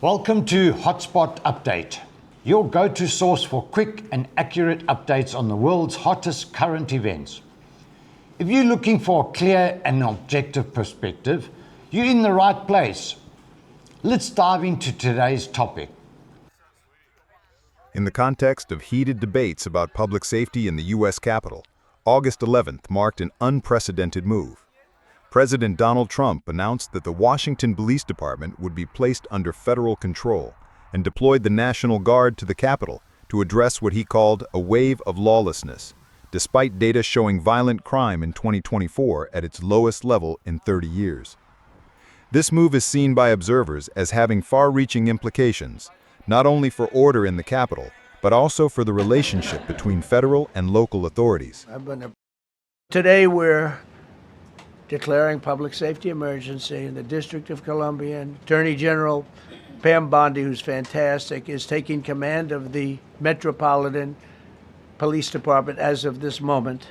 Welcome to HOTSPOT Update, your go-to source for quick and accurate updates on the world's hottest current events. If you're looking for a clear and objective perspective, you're in the right place. Let's dive into today's topic. In the context of heated debates about public safety in the U.S. Capitol, August 11th marked an unprecedented move. President Donald Trump announced that the Washington Police Department would be placed under federal control and deployed the National Guard to the Capitol to address what he called a wave of lawlessness, despite data showing violent crime in 2024 at its lowest level in 30 years. This move is seen by observers as having far-reaching implications, not only for order in the Capitol, but also for the relationship between federal and local authorities. Today we're declaring public safety emergency in the District of Columbia, and Attorney General Pam Bondi, who's fantastic, is taking command of the Metropolitan Police Department as of this moment.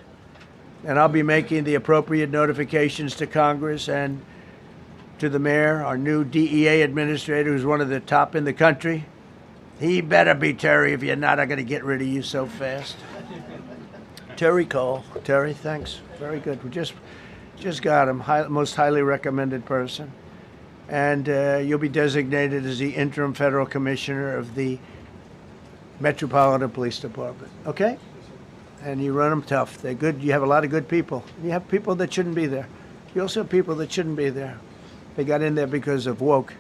And I'll be making the appropriate notifications to Congress and to the mayor, our new DEA administrator, who's one of the top in the country. He better be Terry. If you're not, I'm going to get rid of you so fast. Terry Cole. Terry, thanks. Very good. We just got him, most highly recommended person. And you'll be designated as the interim federal commissioner of the Metropolitan Police Department. Okay? And you run them tough. They're good. You have a lot of good people. You have people that shouldn't be there. You also have people that shouldn't be there. They got in there because of woke.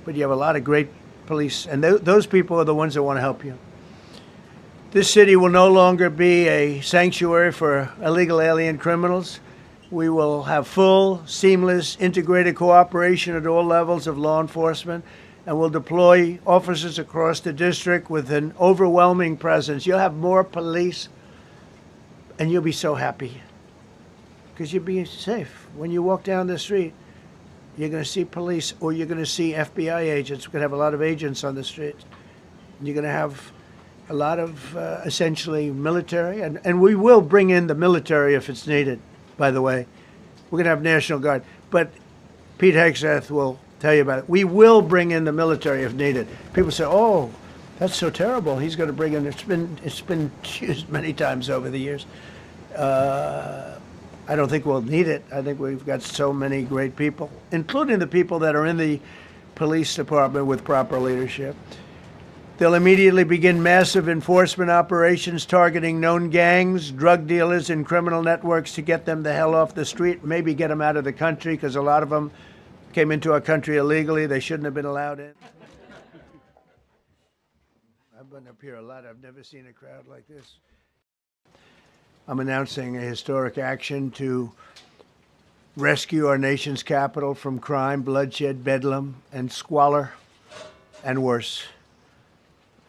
But you have a lot of great police, and those people are the ones that want to help you. This city will no longer be a sanctuary for illegal alien criminals. We will have full, seamless, integrated cooperation at all levels of law enforcement, and we'll deploy officers across the district with an overwhelming presence. You'll have more police, and you'll be so happy because you'll be safe. When you walk down the street, you're going to see police, or you're going to see FBI agents. We're going to have a lot of agents on the streets. You're going to have a lot of essentially military, and we will bring in the military if it's needed, by the way. We're going to have National Guard. But Pete Hegseth will tell you about it. We will bring in the military if needed. People say, oh, that's so terrible. He's going to bring in, it's been used many times over the years. I don't think we'll need it. I think we've got so many great people, including the people that are in the police department with proper leadership. They'll immediately begin massive enforcement operations targeting known gangs, drug dealers, and criminal networks to get them the hell off the street, maybe get them out of the country, because a lot of them came into our country illegally. They shouldn't have been allowed in. I've been up here a lot. I've never seen a crowd like this. I'm announcing a historic action to rescue our nation's capital from crime, bloodshed, bedlam, and squalor, and worse.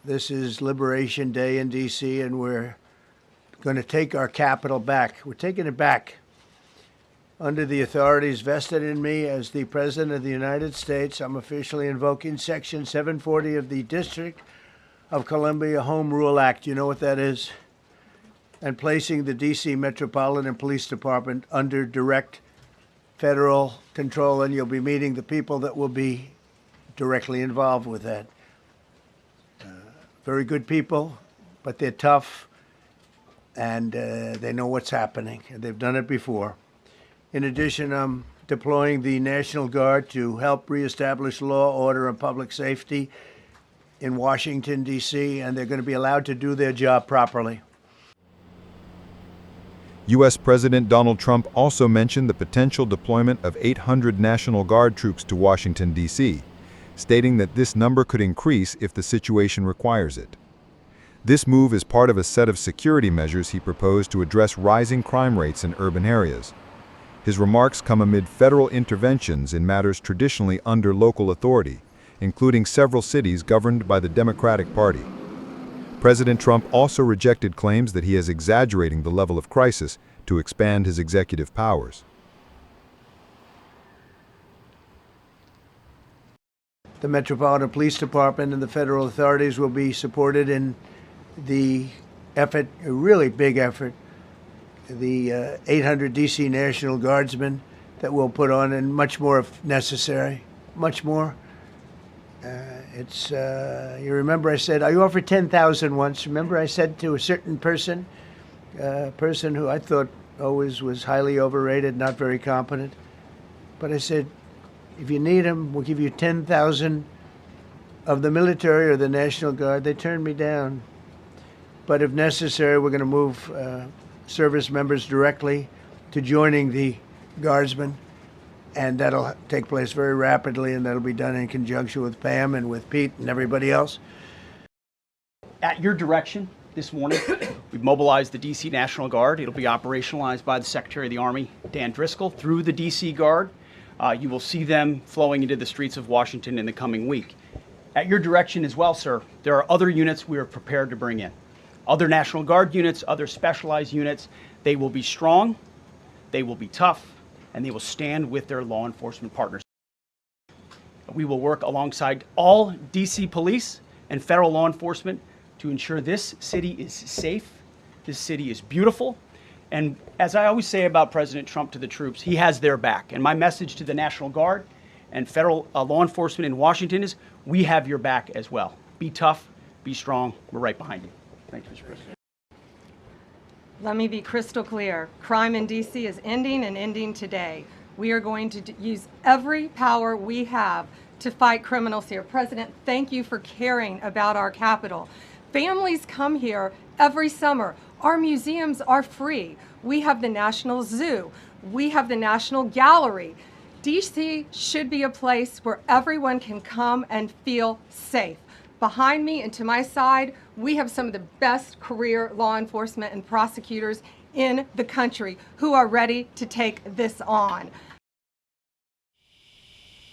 This is Liberation Day in D.C., and we're going to take our capital back. We're taking it back under the authorities vested in me as the President of the United States. I'm officially invoking Section 740 of the District of Columbia Home Rule Act. You know what that is? And placing the D.C. Metropolitan Police Department under direct federal control, and you'll be meeting the people that will be directly involved with that. Very good people, but they're tough, and they know what's happening, and they've done it before. In addition, I'm deploying the National Guard to help reestablish law, order, and public safety in Washington, D.C., and they're going to be allowed to do their job properly. U.S. President Donald Trump also mentioned the potential deployment of 800 National Guard troops to Washington, D.C., stating that this number could increase if the situation requires it. This move is part of a set of security measures he proposed to address rising crime rates in urban areas. His remarks come amid federal interventions in matters traditionally under local authority, including several cities governed by the Democratic Party. President Trump also rejected claims that he is exaggerating the level of crisis to expand his executive powers. The Metropolitan Police Department and the federal authorities will be supported in the effort, a really big effort, the 800 D.C. National Guardsmen that we'll put on, and much more if necessary, much more. You remember I said, I offered 10,000 once. Remember I said to a certain person, who I thought always was highly overrated, not very competent. But I said, if you need them, we'll give you 10,000 of the military or the National Guard. They turned me down. But if necessary, we're going to move service members directly to joining the Guardsmen. And that'll take place very rapidly, and that'll be done in conjunction with Pam and with Pete and everybody else. At your direction this morning, we've mobilized the D.C. National Guard. It'll be operationalized by the Secretary of the Army, Dan Driscoll, through the D.C. Guard. You will see them flowing into the streets of Washington in the coming week. At your direction as well, sir, there are other units we are prepared to bring in. Other National Guard units, other specialized units. They will be strong, they will be tough, and they will stand with their law enforcement partners. We will work alongside all D.C. police and federal law enforcement to ensure this city is safe, this city is beautiful, and as I always say about President Trump to the troops, he has their back. And my message to the National Guard and federal law enforcement in Washington is, we have your back as well. Be tough, be strong, we're right behind you. Thank you, Mr. President. Let me be crystal clear. Crime in D.C. is ending and ending today. We are going to use every power we have to fight criminals here. President, thank you for caring about our capital. Families come here every summer. Our museums are free. We have the National Zoo. We have the National Gallery. D.C. should be a place where everyone can come and feel safe. Behind me and to my side, we have some of the best career law enforcement and prosecutors in the country who are ready to take this on.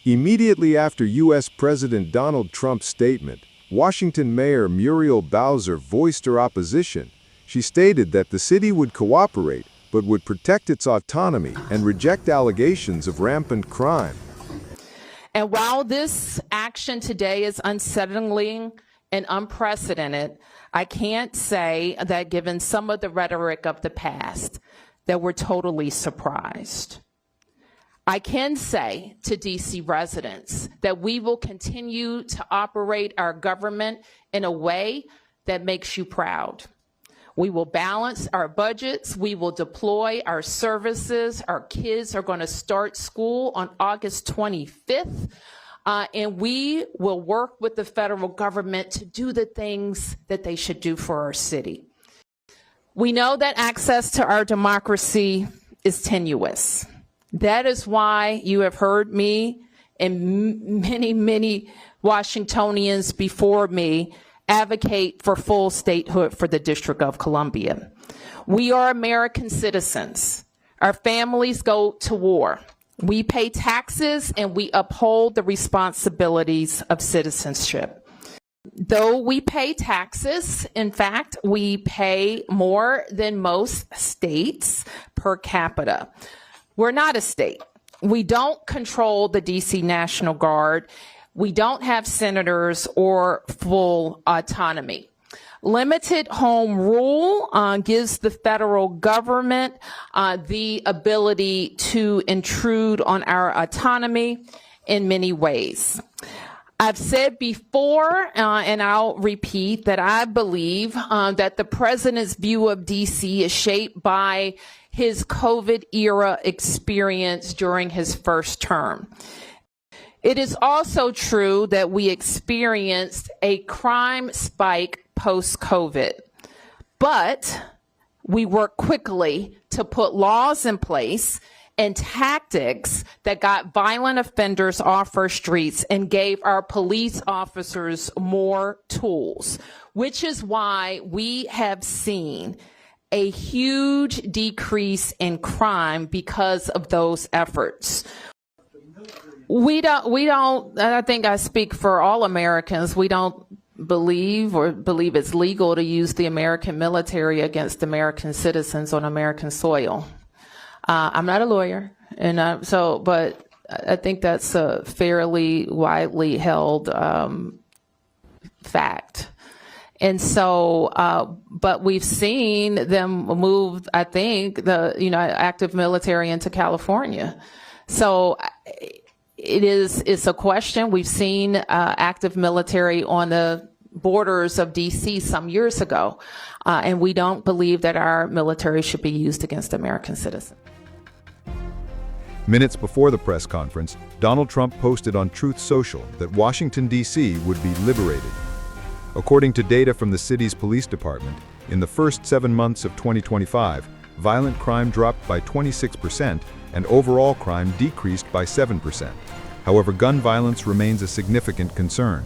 Immediately after U.S. President Donald Trump's statement, Washington Mayor Muriel Bowser voiced her opposition. She stated that the city would cooperate, but would protect its autonomy and reject allegations of rampant crime. And while this action today is unsettling and unprecedented, I can't say that given some of the rhetoric of the past, that we're totally surprised. I can say to DC residents that we will continue to operate our government in a way that makes you proud. We will balance our budgets. We will deploy our services. Our kids are going to start school on August 25th. And we will work with the federal government to do the things that they should do for our city. We know that access to our democracy is tenuous. That is why you have heard me and many Washingtonians before me advocate for full statehood for the District of Columbia. We are American citizens. Our families go to war. We pay taxes and we uphold the responsibilities of citizenship. Though we pay taxes, in fact, we pay more than most states per capita. We're not a state. We don't control the DC National Guard. We don't have senators or full autonomy. Limited home rule gives the federal government the ability to intrude on our autonomy in many ways. I've said before, and I'll repeat, that I believe that the president's view of DC is shaped by his COVID era experience during his first term. It is also true that we experienced a crime spike post-COVID, but we worked quickly to put laws in place and tactics that got violent offenders off our streets and gave our police officers more tools, which is why we have seen a huge decrease in crime because of those efforts. We don't, I think I speak for all Americans, we don't believe it's legal to use the American military against American citizens on American soil. I'm not a lawyer, but I think that's a fairly widely held fact. And so, but we've seen them move, I think, the active military into California. So it's a question. We've seen active military on the borders of D.C. some years ago, and we don't believe that our military should be used against American citizens. Minutes before the press conference, Donald Trump posted on Truth Social that Washington, D.C. would be liberated. According to data from the city's police department, in the first 7 months of 2025, violent crime dropped by 26% and overall crime decreased by 7%. However, gun violence remains a significant concern.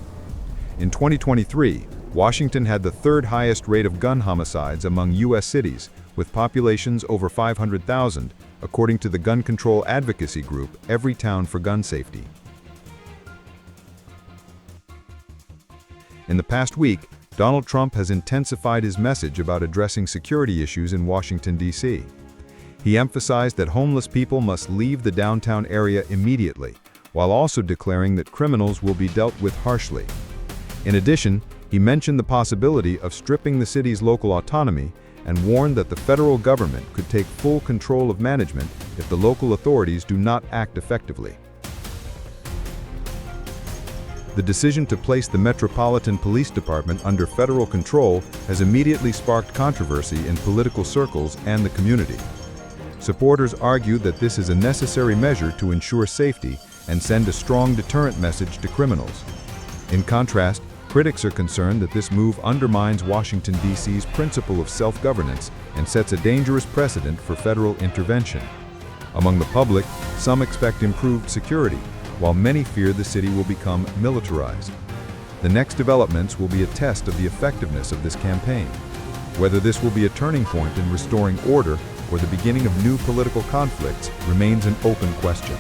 In 2023, Washington had the third highest rate of gun homicides among U.S. cities, with populations over 500,000, according to the gun control advocacy group Everytown for Gun Safety. In the past week, Donald Trump has intensified his message about addressing security issues in Washington, D.C. He emphasized that homeless people must leave the downtown area immediately, while also declaring that criminals will be dealt with harshly. In addition, he mentioned the possibility of stripping the city's local autonomy and warned that the federal government could take full control of management if the local authorities do not act effectively. The decision to place the Metropolitan Police Department under federal control has immediately sparked controversy in political circles and the community. Supporters argue that this is a necessary measure to ensure safety and send a strong deterrent message to criminals. In contrast, critics are concerned that this move undermines Washington, D.C.'s principle of self-governance and sets a dangerous precedent for federal intervention. Among the public, some expect improved security, while many fear the city will become militarized. The next developments will be a test of the effectiveness of this campaign. Whether this will be a turning point in restoring order or the beginning of new political conflicts remains an open question.